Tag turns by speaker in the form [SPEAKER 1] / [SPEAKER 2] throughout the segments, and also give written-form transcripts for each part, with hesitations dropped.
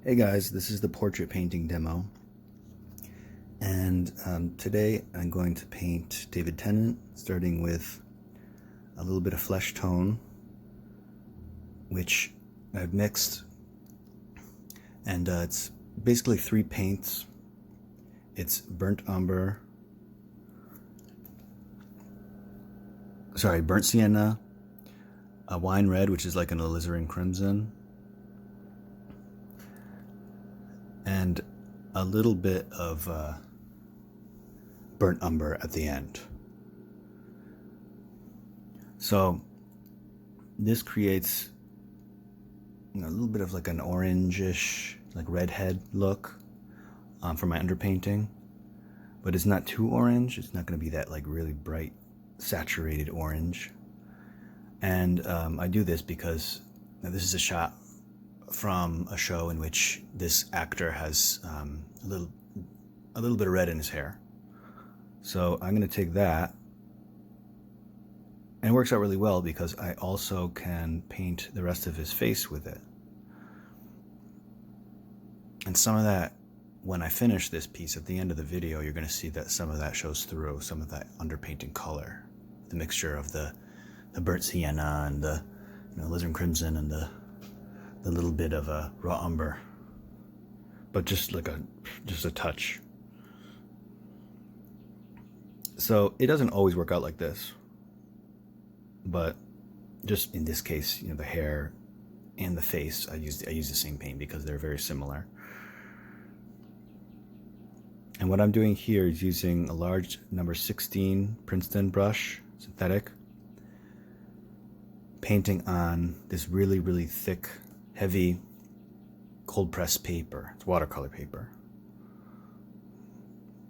[SPEAKER 1] Hey guys, this is the portrait painting demo, and today I'm going to paint David Tennant, starting with a little bit of flesh tone, which I've mixed, and it's basically three paints. It's burnt sienna, a wine red, which is like an alizarin crimson, and a little bit of burnt umber at the end. So this creates a little bit of like an orangish, like redhead look for my underpainting, but it's not too orange. It's not going to be that like really bright, saturated orange. And I do this because this is a shot from a show in which this actor has a little bit of red in his hair. So I'm going to take that, and it works out really well because I also can paint the rest of his face with it. And some of that, when I finish this piece at the end of the video, you're going to see that some of that shows through, some of that underpainting color, the mixture of the burnt sienna and the alizarin crimson and the little bit of a raw umber, but just a touch. So it doesn't always work out like this, but just in this case, the hair and the face, I use the same paint because they're very similar. And what I'm doing here is using a large number 16 Princeton brush, synthetic, painting on this really, really thick, heavy cold pressed paper. It's watercolor paper.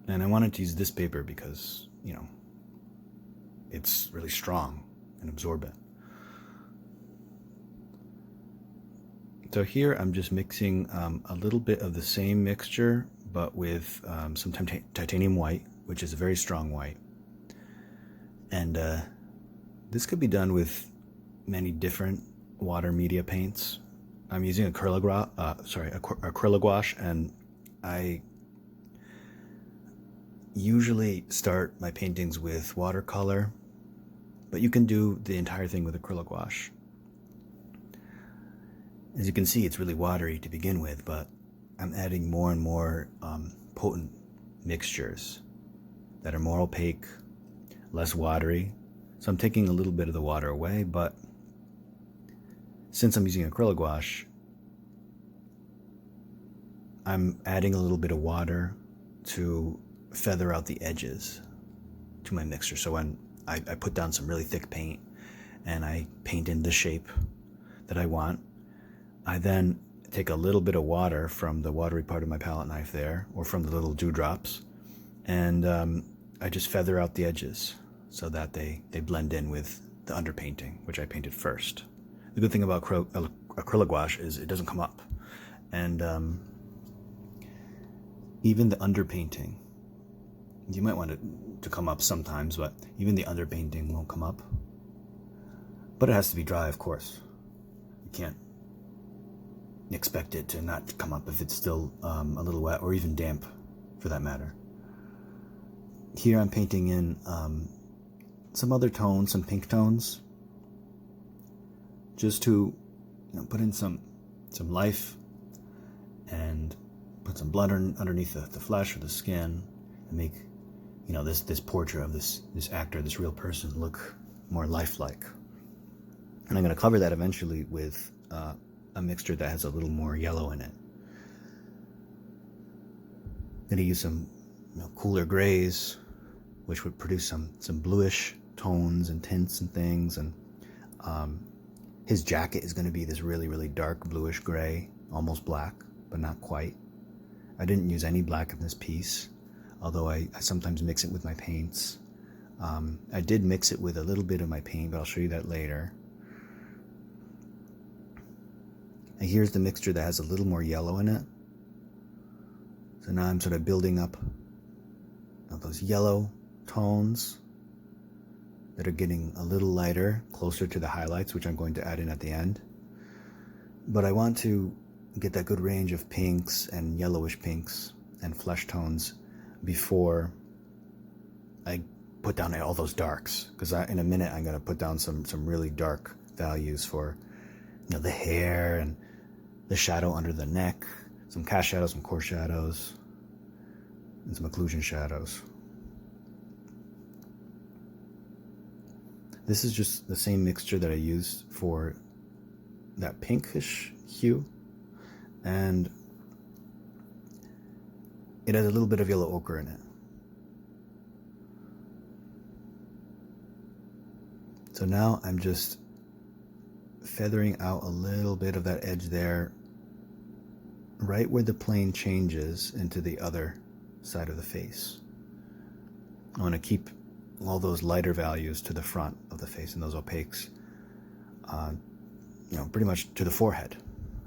[SPEAKER 1] And I wanted to use this paper because, it's really strong and absorbent. So here I'm just mixing a little bit of the same mixture, but with some titanium white, which is a very strong white. And this could be done with many different water media paints. I'm using Acrylic Wash, and I usually start my paintings with watercolor, but you can do the entire thing with Acrylic Wash. As you can see, it's really watery to begin with, but I'm adding more and more potent mixtures that are more opaque, less watery. So I'm taking a little bit of the water away, but since I'm using Acrylic Wash, I'm adding a little bit of water to feather out the edges to my mixture. So when I put down some really thick paint and I paint in the shape that I want, I then take a little bit of water from the watery part of my palette knife there, or from the little dewdrops, and I just feather out the edges so that they blend in with the underpainting, which I painted first. The good thing about Acrylic Wash is it doesn't come up, and even the underpainting, you might want it to come up sometimes, but even the underpainting won't come up. But it has to be dry, of course. You can't expect it to not come up if it's still a little wet, or even damp for that matter. Here I'm painting in some other tones, some pink tones, just to put in some life and put some blood underneath the flesh or the skin, and make this portrait of this actor, this real person, look more lifelike. And I'm going to cover that eventually with a mixture that has a little more yellow in it. Then I use some cooler grays, which would produce some bluish tones and tints and things. And his jacket is going to be this really, really dark bluish gray, almost black, but not quite. I didn't use any black in this piece, although I sometimes mix it with my paints. I did mix it with a little bit of my paint, but I'll show you that later. And here's the mixture that has a little more yellow in it. So now I'm sort of building up those yellow tones that are getting a little lighter, closer to the highlights, which I'm going to add in at the end. But I want to get that good range of pinks and yellowish pinks and flesh tones before I put down all those darks, because in a minute I'm going to put down some really dark values for the hair and the shadow under the neck, some cast shadows, some core shadows, and some occlusion shadows. This is just the same mixture that I used for that pinkish hue, and it has a little bit of yellow ochre in it. So now I'm just feathering out a little bit of that edge there, right where the plane changes into the other side of the face. I want to keep all those lighter values to the front of the face and those opaques, pretty much to the forehead.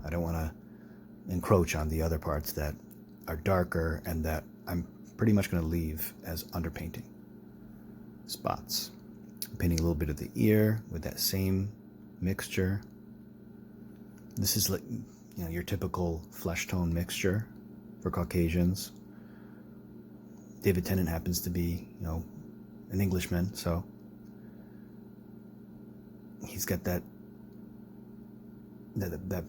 [SPEAKER 1] I don't want to encroach on the other parts that are darker and that I'm pretty much going to leave as underpainting spots. I'm painting a little bit of the ear with that same mixture. This is like your typical flesh tone mixture for Caucasians. David Tennant happens to be an Englishman, so he's got that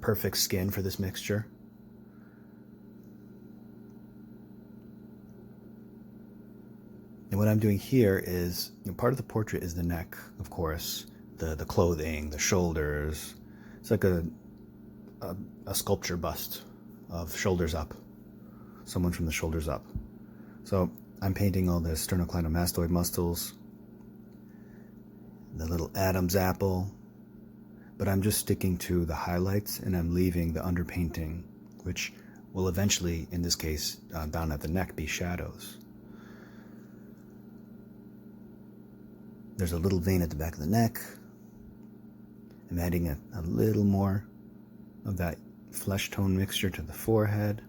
[SPEAKER 1] perfect skin for this mixture. And what I'm doing here is, part of the portrait is the neck, of course, the clothing, the shoulders. It's like a sculpture bust of shoulders up, someone from the shoulders up. So I'm painting all the sternocleidomastoid muscles, the little Adam's apple, but I'm just sticking to the highlights and I'm leaving the underpainting, which will eventually, in this case, down at the neck, be shadows. There's a little vein at the back of the neck. I'm adding a little more of that flesh tone mixture to the forehead.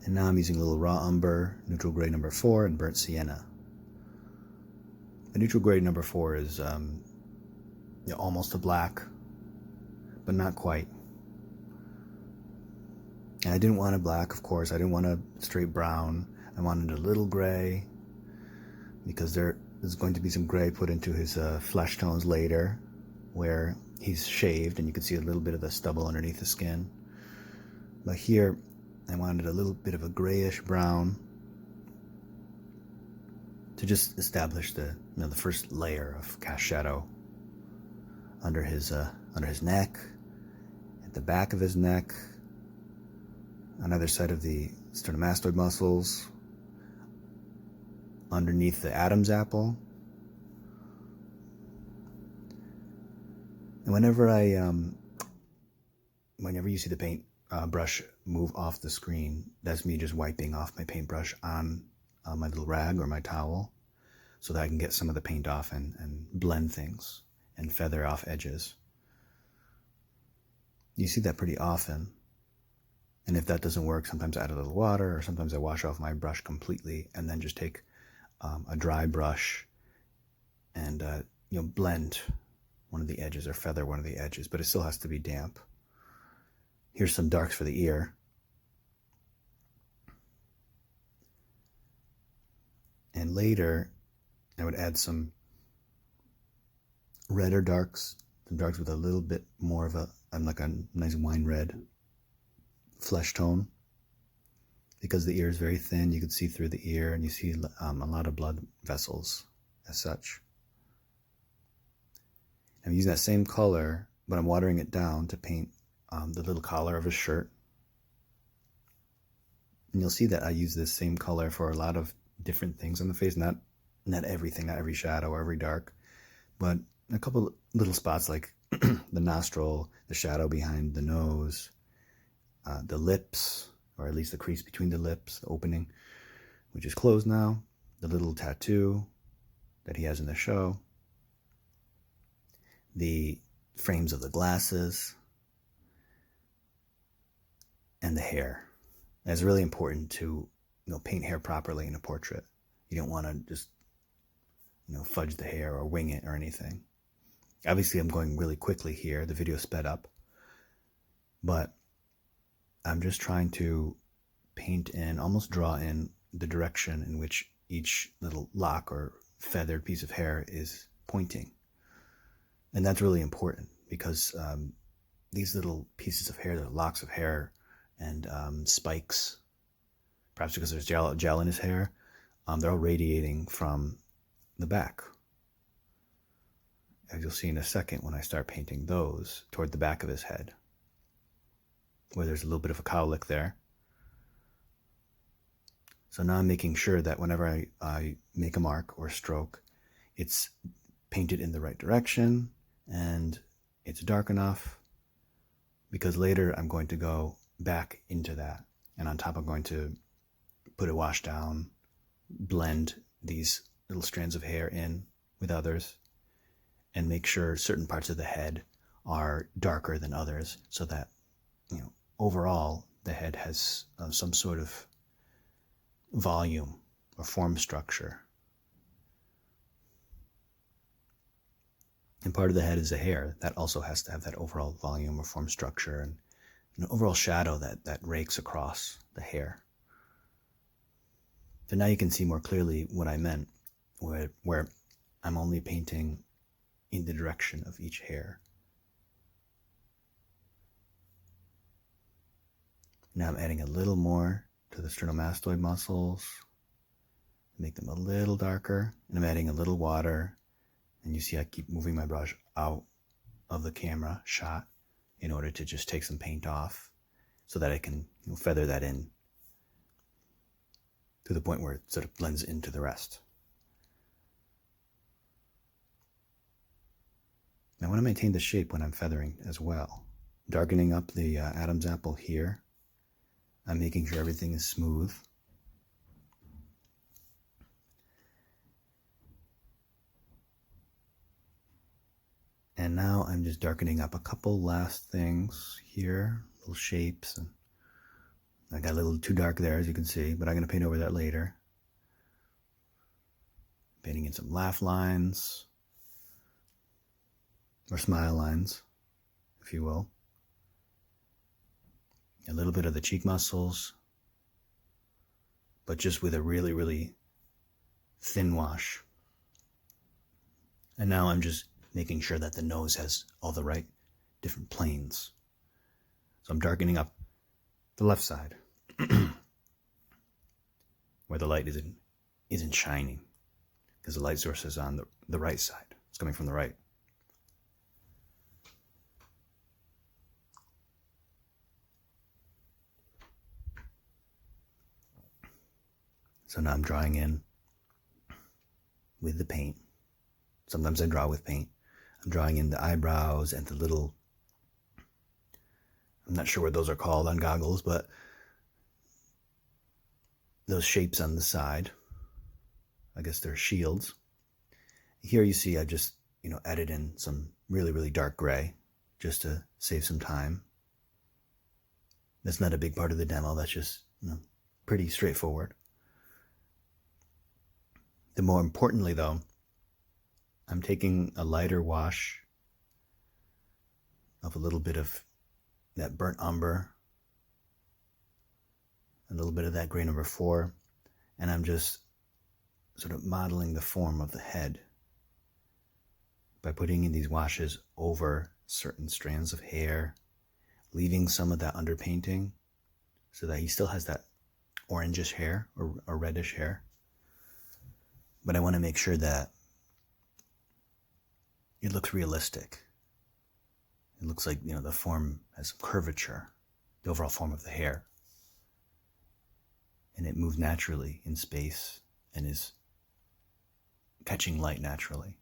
[SPEAKER 1] And now I'm using a little raw umber, neutral gray number 4, and burnt sienna. The neutral gray number 4 is almost a black, but not quite. And I didn't want a black, of course. I didn't want a straight brown. I wanted a little gray, because there is going to be some gray put into his flesh tones later, where he's shaved and you can see a little bit of the stubble underneath the skin. But here, I wanted a little bit of a grayish brown to just establish the first layer of cast shadow under his neck, at the back of his neck, on either side of the sternomastoid muscles, underneath the Adam's apple. And whenever you see the paint brush move off the screen, that's me just wiping off my paintbrush on my little rag or my towel, so that I can get some of the paint off and blend things and feather off edges. You see that pretty often. And if that doesn't work, sometimes I add a little water, or sometimes I wash off my brush completely and then just take a dry brush and blend one of the edges or feather one of the edges, but it still has to be damp. Here's some darks for the ear. And later, I would add some redder darks, some darks with a little bit more of a nice wine red flesh tone. Because the ear is very thin, you can see through the ear, and you see a lot of blood vessels as such. I'm using that same color, but I'm watering it down to paint the little collar of his shirt. And you'll see that I use this same color for a lot of different things on the face, not everything, not every shadow or every dark, but a couple little spots like the nostril, the shadow behind the nose, the lips, or at least the crease between the lips, the opening, which is closed now, the little tattoo that he has in the show, the frames of the glasses, and the hair. And it's really important to paint hair properly in a portrait. You don't want to just fudge the hair or wing it or anything. Obviously, I'm going really quickly here. The video sped up. But I'm just trying to paint in, almost draw in the direction in which each little lock or feathered piece of hair is pointing. And that's really important because these little pieces of hair, the locks of hair and spikes, perhaps because there's gel in his hair, they're all radiating from the back. As you'll see in a second when I start painting those toward the back of his head, where there's a little bit of a cowlick there. So now I'm making sure that whenever I make a mark or a stroke, it's painted in the right direction and it's dark enough, because later I'm going to go back into that, and on top I'm going to put a wash down, blend these little strands of hair in with others, and make sure certain parts of the head are darker than others, so that, overall the head has some sort of volume or form structure. And part of the head is the hair. That also has to have that overall volume or form structure and an overall shadow that rakes across the hair. So now you can see more clearly what I meant, where I'm only painting in the direction of each hair. Now I'm adding a little more to the sternomastoid muscles, make them a little darker, and I'm adding a little water. And you see I keep moving my brush out of the camera shot in order to just take some paint off so that I can feather that in to the point where it sort of blends into the rest. I want to maintain the shape when I'm feathering as well. Darkening up the Adam's apple here. I'm making sure everything is smooth. And now I'm just darkening up a couple last things here, little shapes. And I got a little too dark there, as you can see, but I'm going to paint over that later. Painting in some laugh lines, or smile lines, if you will. A little bit of the cheek muscles, but just with a really, really thin wash. And now I'm just making sure that the nose has all the right different planes. So I'm darkening up the left side where the light isn't shining, because the light source is on the right side. It's coming from the right. So now I'm drawing in with the paint. Sometimes I draw with paint. I'm drawing in the eyebrows and the little, I'm not sure what those are called on goggles, but those shapes on the side. I guess they're shields. Here you see I just, added in some really, really dark gray just to save some time. That's not a big part of the demo. That's just, pretty straightforward. The more importantly, though, I'm taking a lighter wash of a little bit of that burnt umber, a little bit of that gray number 4, and I'm just sort of modeling the form of the head by putting in these washes over certain strands of hair, leaving some of that underpainting so that he still has that orangish hair or reddish hair. But I want to make sure that it looks realistic. It looks like, the form has some curvature, the overall form of the hair. And it moves naturally in space and is catching light naturally.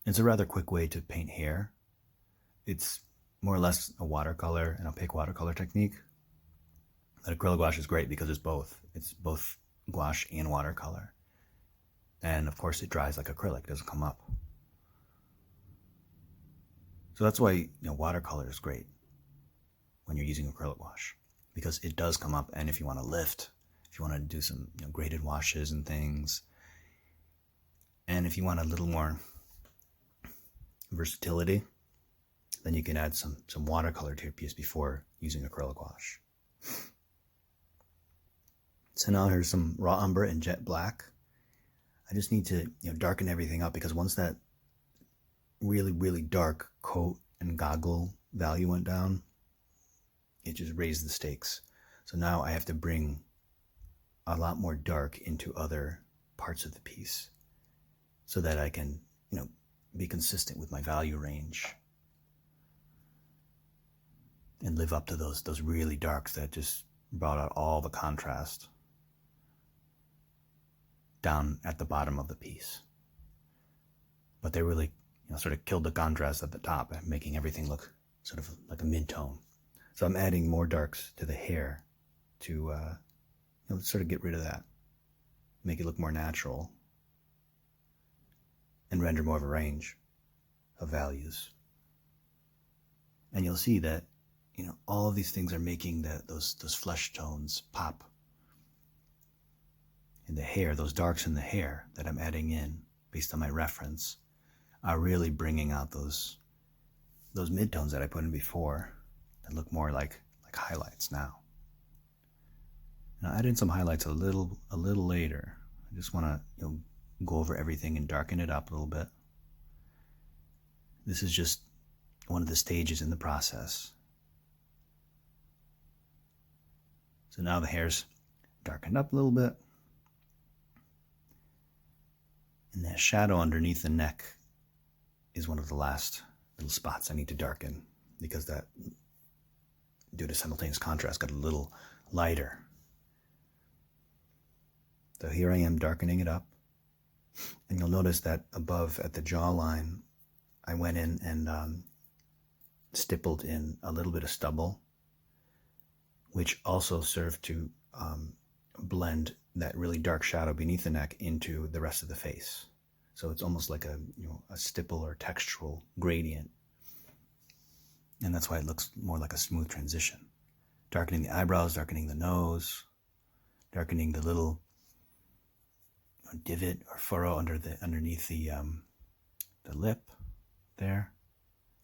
[SPEAKER 1] It's a rather quick way to paint hair. It's more or less a watercolor, an opaque watercolor technique. But acrylic wash is great because it's both. It's both gouache and watercolor. And of course it dries like acrylic, it doesn't come up. So that's why watercolor is great when you're using acrylic wash, because it does come up. And if you want to lift, if you want to do some graded washes and things, and if you want a little more versatility, then you can add some watercolor to your piece before using acrylic wash. So now here's some raw umber and jet black. I just need to darken everything up, because once that really, really dark coat and goggle value went down, it just raised the stakes. So now I have to bring a lot more dark into other parts of the piece so that I can, be consistent with my value range and live up to those really darks that just brought out all the contrast down at the bottom of the piece. But they really, sort of killed the contrast at the top, making everything look sort of like a mid-tone. So I'm adding more darks to the hair to sort of get rid of that, make it look more natural, and render more of a range of values. And you'll see that, all of these things are making those flesh tones pop in the hair. Those darks in the hair that I'm adding in based on my reference are really bringing out those midtones that I put in before that look more like highlights now. And I'll add in some highlights a little later. I just want to go over everything and darken it up a little bit. This is just one of the stages in the process. So now the hair's darkened up a little bit. And that shadow underneath the neck is one of the last little spots I need to darken, because that, due to simultaneous contrast, got a little lighter. So here I am darkening it up. And you'll notice that above at the jawline, I went in and stippled in a little bit of stubble, which also served to blend that really dark shadow beneath the neck into the rest of the face. So it's almost like a stipple or textural gradient. And that's why it looks more like a smooth transition. Darkening the eyebrows, darkening the nose, darkening the little divot or furrow underneath the lip there.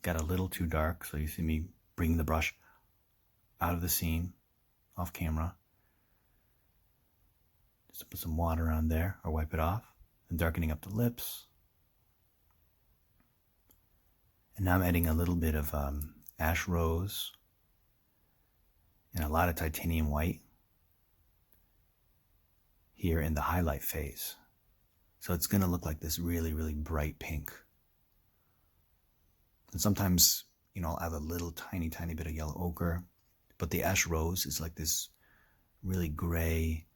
[SPEAKER 1] Got a little too dark, so you see me bring the brush out of the scene, off camera. Just to put some water on there or wipe it off. And darkening up the lips. And now I'm adding a little bit of ash rose and a lot of titanium white here in the highlight phase. So it's going to look like this really, really bright pink. And sometimes, I'll add a little tiny bit of yellow ochre, but the ash rose is like this really gray,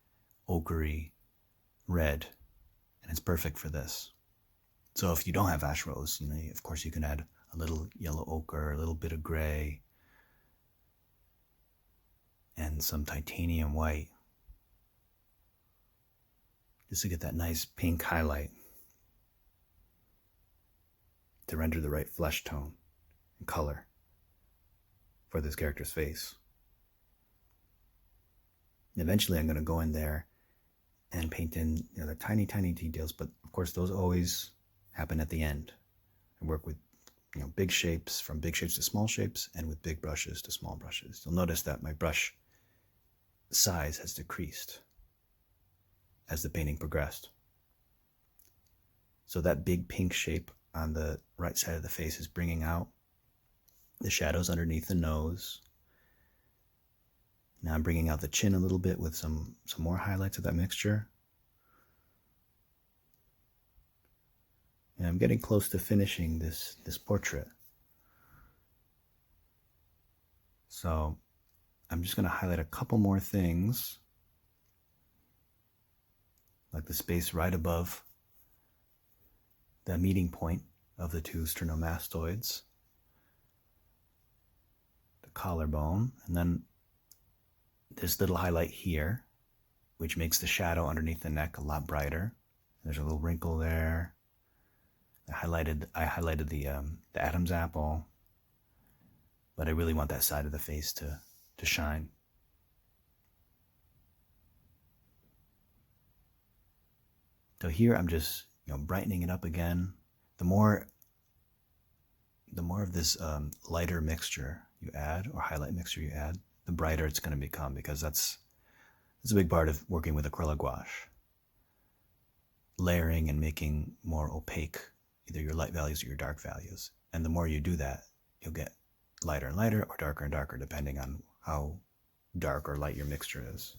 [SPEAKER 1] ochre red, and it's perfect for this. So if you don't have ash rose, of course you can add a little yellow ochre, a little bit of gray, and some titanium white, just to get that nice pink highlight to render the right flesh tone and color for this character's face. And eventually I'm going to go in there and paint in the tiny details, but of course those always happen at the end. I work with big shapes, from big shapes to small shapes, and with big brushes to small brushes. You'll notice that my brush size has decreased as the painting progressed. So that big pink shape on the right side of the face is bringing out the shadows underneath the nose. Now I'm bringing out the chin a little bit with some more highlights of that mixture. And I'm getting close to finishing this portrait. So I'm just going to highlight a couple more things, like the space right above the meeting point of the two sternomastoids, the collarbone, and then this little highlight here, which makes the shadow underneath the neck a lot brighter. There's a little wrinkle there. I highlighted the Adam's apple, but I really want that side of the face to shine. So here I'm just brightening it up again. The more the more of this lighter mixture you add, or highlight mixture you add, the brighter it's going to become, because that's a big part of working with acrylic wash. Layering and making more opaque either your light values or your dark values. And the more you do that, you'll get lighter and lighter or darker and darker, depending on how dark or light your mixture is.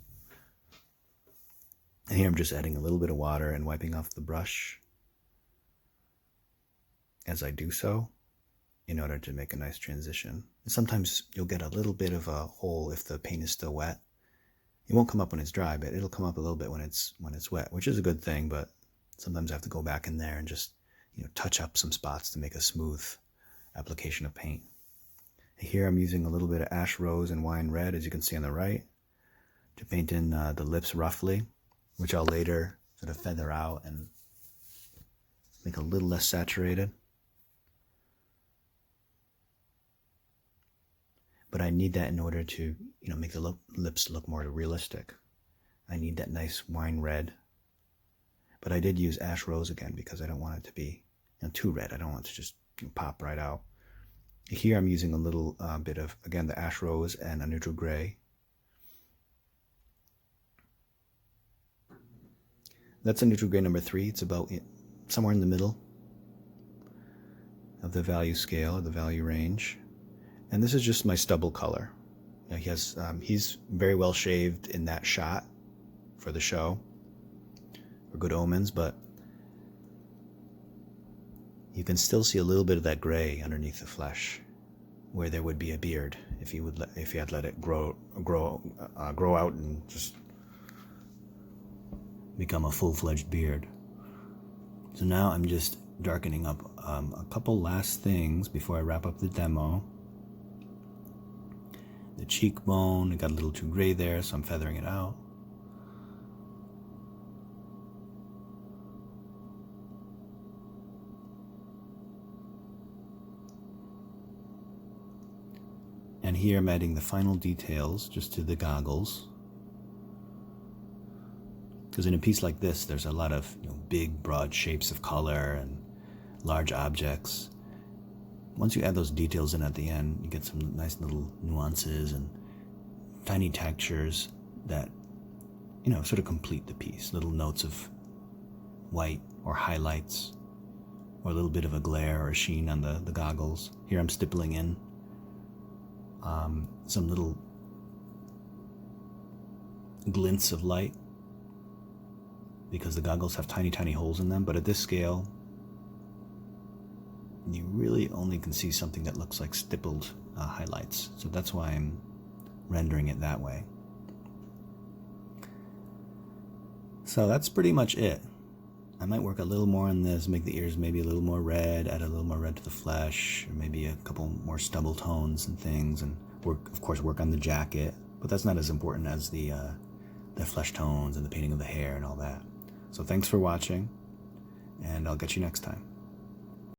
[SPEAKER 1] And here I'm just adding a little bit of water and wiping off the brush as I do so, in order to make a nice transition. And sometimes you'll get a little bit of a hole if the paint is still wet. It won't come up when it's dry, but it'll come up a little bit when it's wet, which is a good thing, but sometimes I have to go back in there and just, touch up some spots to make a smooth application of paint. Here I'm using a little bit of ash rose and wine red, as you can see on the right, to paint in the lips roughly, which I'll later sort of feather out and make a little less saturated. But I need that in order to, make the lips look more realistic. I need that nice wine red. But I did use ash rose again because I don't want it to be too red. I don't want it to just pop right out. Here I'm using a little bit of, again, the ash rose and a neutral gray. That's a neutral gray number 3. It's about somewhere in the middle of the value scale, or the value range. And this is just my stubble color. He's very well shaved in that shot for the show, for Good Omens, but you can still see a little bit of that gray underneath the flesh, where there would be a beard if you had let it grow out and just become a full-fledged beard. So now I'm just darkening up a couple last things before I wrap up the demo. The cheekbone, it got a little too gray there, so I'm feathering it out. And here I'm adding the final details just to the goggles. Because in a piece like this, there's a lot of big, broad shapes of color and large objects. Once you add those details in at the end, you get some nice little nuances and tiny textures that, sort of complete the piece. Little notes of white or highlights, or a little bit of a glare or a sheen on the goggles. Here I'm stippling in some little glints of light, because the goggles have tiny, tiny holes in them. But at this scale, you really only can see something that looks like stippled highlights. So that's why I'm rendering it that way. So that's pretty much it. I might work a little more on this, make the ears maybe a little more red, add a little more red to the flesh, or maybe a couple more stubble tones and things, and of course work on the jacket. But that's not as important as the flesh tones and the painting of the hair and all that. So thanks for watching, and I'll get you next time.